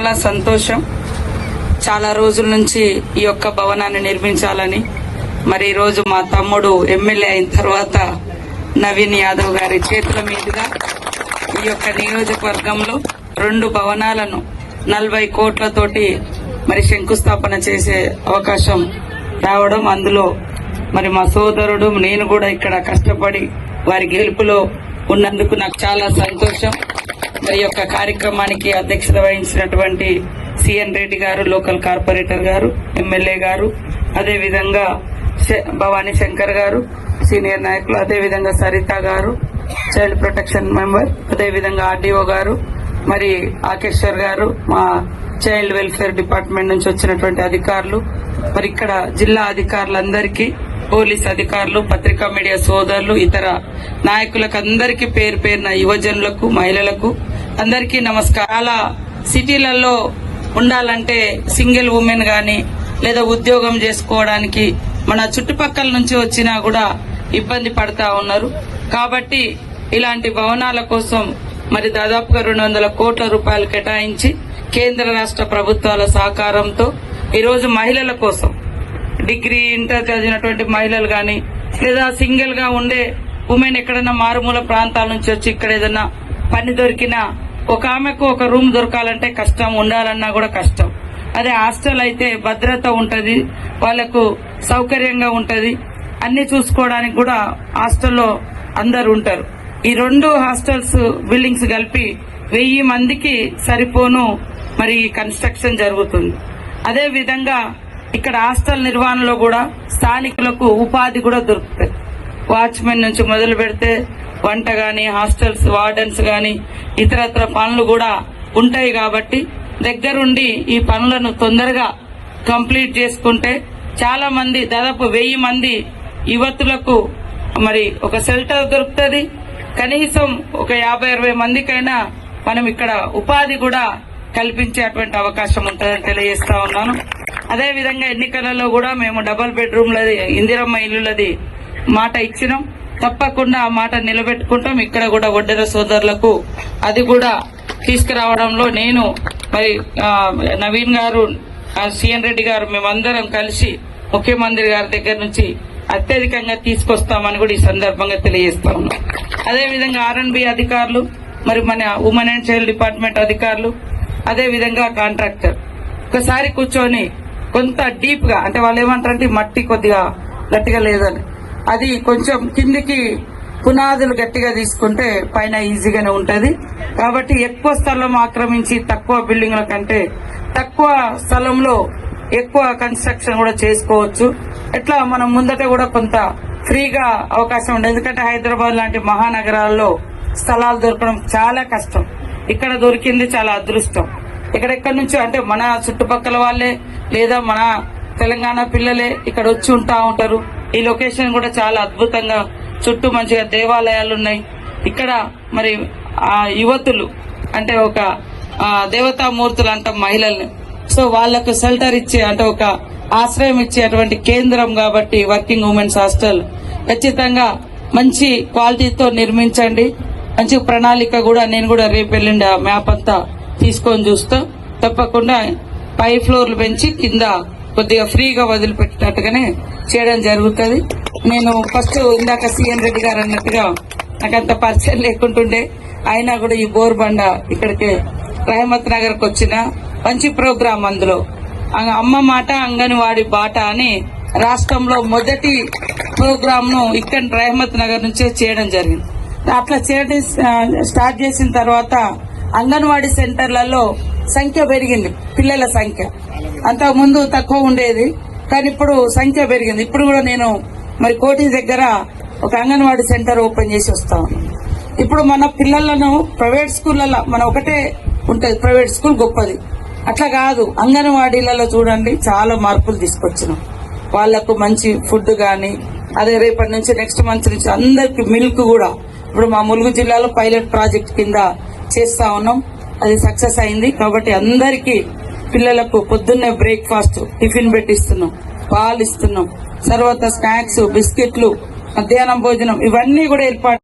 చాలా సంతోషం. చాలా రోజుల నుంచి ఈ యొక్క భవనాన్ని నిర్మించాలని, మరి ఈ రోజు మా తమ్ముడు ఎమ్మెల్యే అయిన తర్వాత నవీన్ యాదవ్ గారి చేతుల మీదుగా ఈ యొక్క నియోజకవర్గంలో 2 భవనాలను 40 కోట్లతోటి మరి శంకుస్థాపన చేసే అవకాశం రావడం, అందులో మరి మా సోదరుడు నేను కూడా ఇక్కడ కష్టపడి వారి గెలుపులో ఉన్నందుకు నాకు చాలా సంతోషం. మరి యొక్క కార్యక్రమానికి అధ్యక్షత వహించినటువంటి సిఎన్ రెడ్డి గారు, లోకల్ కార్పొరేటర్ గారు, ఎమ్మెల్యే గారు, అదేవిధంగా భవానీ శంకర్ గారు సీనియర్ నాయకులు, అదేవిధంగా సరిత గారు చైల్డ్ ప్రొటెక్షన్ మెంబర్, అదేవిధంగా ఆర్డీఓ గారు, మరి ఆకేశ్వర్ గారు మా చైల్డ్ వెల్ఫేర్ డిపార్ట్మెంట్ నుంచి వచ్చినటువంటి అధికారులు, మరి ఇక్కడ జిల్లా అధికారులందరికీ, పోలీస్ అధికారులు, పత్రికా మీడియా సోదరులు, ఇతర నాయకులకు అందరికీ పేరు పేరున యువజనులకు, మహిళలకు అందరికీ నమస్కారం. చాలా సిటీలలో ఉండాలంటే సింగిల్ ఉమెన్ గాని లేదా ఉద్యోగం చేసుకోవడానికి మన చుట్టుపక్కల నుంచి వచ్చినా కూడా ఇబ్బంది పడతా ఉన్నారు. కాబట్టి ఇలాంటి భవనాల కోసం మరి దాదాపుగా 200 కోట్ల రూపాయలు కేటాయించి కేంద్ర రాష్ట్ర ప్రభుత్వాల సహకారంతో ఈరోజు మహిళల కోసం, డిగ్రీ ఇంటర్ చదివినటువంటి మహిళలు గాని లేదా సింగిల్ గా ఉండే ఉమెన్ ఎక్కడైనా మారుమూల ప్రాంతాల నుంచి వచ్చి ఇక్కడ ఏదైనా పని దొరికినా ఒక ఆమెకు ఒక రూమ్ దొరకాలంటే కష్టం, ఉండాలన్నా కూడా కష్టం. అదే హాస్టల్ అయితే భద్రత ఉంటది, వాళ్లకు సౌకర్యంగా ఉంటది, అన్ని చూసుకోవడానికి కూడా హాస్టల్లో అందరు ఉంటారు. ఈ 2 హాస్టల్స్ బిల్డింగ్స్ కలిపి 1000 మందికి సరిపోను మరి కన్స్ట్రక్షన్ జరుగుతుంది. అదే విధంగా ఇక్కడ హాస్టల్ నిర్వహణలో కూడా స్థానికులకు ఉపాధి కూడా దొరుకుతుంది. వాచ్మెన్ నుంచి మొదలు పెడితే వంట గాని, హాస్టల్స్ వార్డెన్స్ గాని ఇతరత్ర పనులు కూడా ఉంటాయి. కాబట్టి దగ్గరుండి ఈ పనులను తొందరగా కంప్లీట్ చేసుకుంటే చాలా మంది, దాదాపు 1000 మంది యువతులకు మరి ఒక షెల్టర్ దొరుకుతుంది. కనీసం ఒక 50-60 మందికైనా మనం ఇక్కడ ఉపాధి కూడా కల్పించేటువంటి అవకాశం ఉంటుందని తెలియజేస్తా ఉన్నాను. అదేవిధంగా ఎన్నికలలో కూడా మేము డబుల్ బెడ్రూమ్లది, ఇందిరమ్మ ఇల్లులది మాట ఇచ్చినాం. తప్పకుండా ఆ మాట నిలబెట్టుకుంటాం. ఇక్కడ కూడా ఒడ్డెర సోదరులకు అది కూడా తీసుకురావడంలో నేను మరి నవీన్ గారు, సిఎన్ రెడ్డి గారు మేమందరం కలిసి ముఖ్యమంత్రి గారి దగ్గర నుంచి అత్యధికంగా తీసుకొస్తామని కూడా ఈ సందర్భంగా తెలియజేస్తా ఉన్నాం. అదేవిధంగా ఆర్ఎండ్బి అధికారులు, మరి మన ఉమెన్ అండ్ చైల్డ్ డిపార్ట్మెంట్ అధికారులు, అదేవిధంగా కాంట్రాక్టర్ ఒకసారి కూర్చొని కొంత డీప్ గా, అంటే వాళ్ళు ఏమంటారంటే మట్టి కొద్దిగా గట్టిగా లేదని, అది కొంచెం కిందికి పునాదులు గట్టిగా తీసుకుంటే పైన ఈజీగానే ఉంటది. కాబట్టి ఎక్కువ స్థలం ఆక్రమించి తక్కువ బిల్డింగ్ల కంటే తక్కువ స్థలంలో ఎక్కువ కన్స్ట్రక్షన్ కూడా చేసుకోవచ్చు. ఎట్లా మనం ముందట కూడా కొంత ఫ్రీగా అవకాశం ఉండదు. ఎందుకంటే హైదరాబాద్ లాంటి మహానగరాల్లో స్థలాలు దొరకడం చాలా కష్టం. ఇక్కడ దొరికింది చాలా అదృష్టం. ఎక్కడెక్కడి నుంచో, అంటే మన చుట్టుపక్కల వాళ్ళే లేదా మన తెలంగాణ పిల్లలే ఇక్కడ వచ్చి ఉంటా ఉంటారు. ఈ లొకేషన్ కూడా చాలా అద్భుతంగా, చుట్టూ మంచిగా దేవాలయాలు ఉన్నాయి. ఇక్కడ మరి ఆ యువతులు అంటే ఒక దేవతామూర్తులు అంటాం మహిళల్ని, సో వాళ్లకు షెల్టర్ ఇచ్చే, అంటే ఒక ఆశ్రయం ఇచ్చేటువంటి కేంద్రం కాబట్టి వర్కింగ్ ఉమెన్స్ హాస్టల్ ఖచ్చితంగా మంచి క్వాలిటీతో నిర్మించండి. మంచి ప్రణాళిక కూడా నేను కూడా రేపు ఎల్లుండి ఆ మ్యాప్ అంతా తీసుకొని చూస్తా. తప్పకుండా 5 ఫ్లోర్లు పెంచి కింద కొద్దిగా ఫ్రీగా వదిలిపెట్టినట్టుగానే చేయడం జరుగుతుంది. నేను ఫస్ట్ ఇందాక సిఎన్ రెడ్డి గారు అన్నట్టుగా నాకంత పరిచయం లేకుంటుండే, అయినా కూడా ఈ బోర్బండ ఇక్కడికి రహమత్ నగర్ కు వచ్చిన మంచి ప్రోగ్రాం, అందులో అమ్మ మాట అంగన్వాడి బాట అని రాష్ట్రంలో మొదటి ప్రోగ్రామ్ ను ఇక్కడ రహమత్ నగర్ నుంచే చేయడం జరిగింది. అట్లా చేయడం స్టార్ట్ చేసిన తర్వాత అంగన్వాడీ సెంటర్లలో సంఖ్య పెరిగింది, పిల్లల సంఖ్య. అంతకుముందు తక్కువ ఉండేది, కానీ ఇప్పుడు సంఖ్య పెరిగింది. ఇప్పుడు కూడా నేను మరి కోటి దగ్గర ఒక అంగన్వాడీ సెంటర్ ఓపెన్ చేసి వస్తాను. ఇప్పుడు మన పిల్లలను ప్రైవేట్ స్కూళ్లలో మన ఒకటే ఉంటది, ప్రైవేట్ స్కూల్ గొప్పది, అట్లా కాదు. అంగన్వాడీలలో చూడండి చాలా మార్పులు తీసుకొచ్చినాం. వాళ్లకు మంచి ఫుడ్ గాని, అదే రేపటి నుంచి నెక్స్ట్ మంత్ నుంచి అందరికి మిల్క్ కూడా ఇప్పుడు మా ములుగు జిల్లాలో పైలట్ ప్రాజెక్ట్ కింద చేస్తా ఉన్నాం. అది సక్సెస్ అయింది. కాబట్టి అందరికీ పిల్లలకు పొద్దున్నే బ్రేక్ఫాస్ట్ టిఫిన్ పెట్టిస్తున్నాం, పాలు ఇస్తున్నాం, తర్వాత స్నాక్స్, బిస్కెట్లు, మధ్యాహ్నం భోజనం ఇవన్నీ కూడా ఏర్పాటు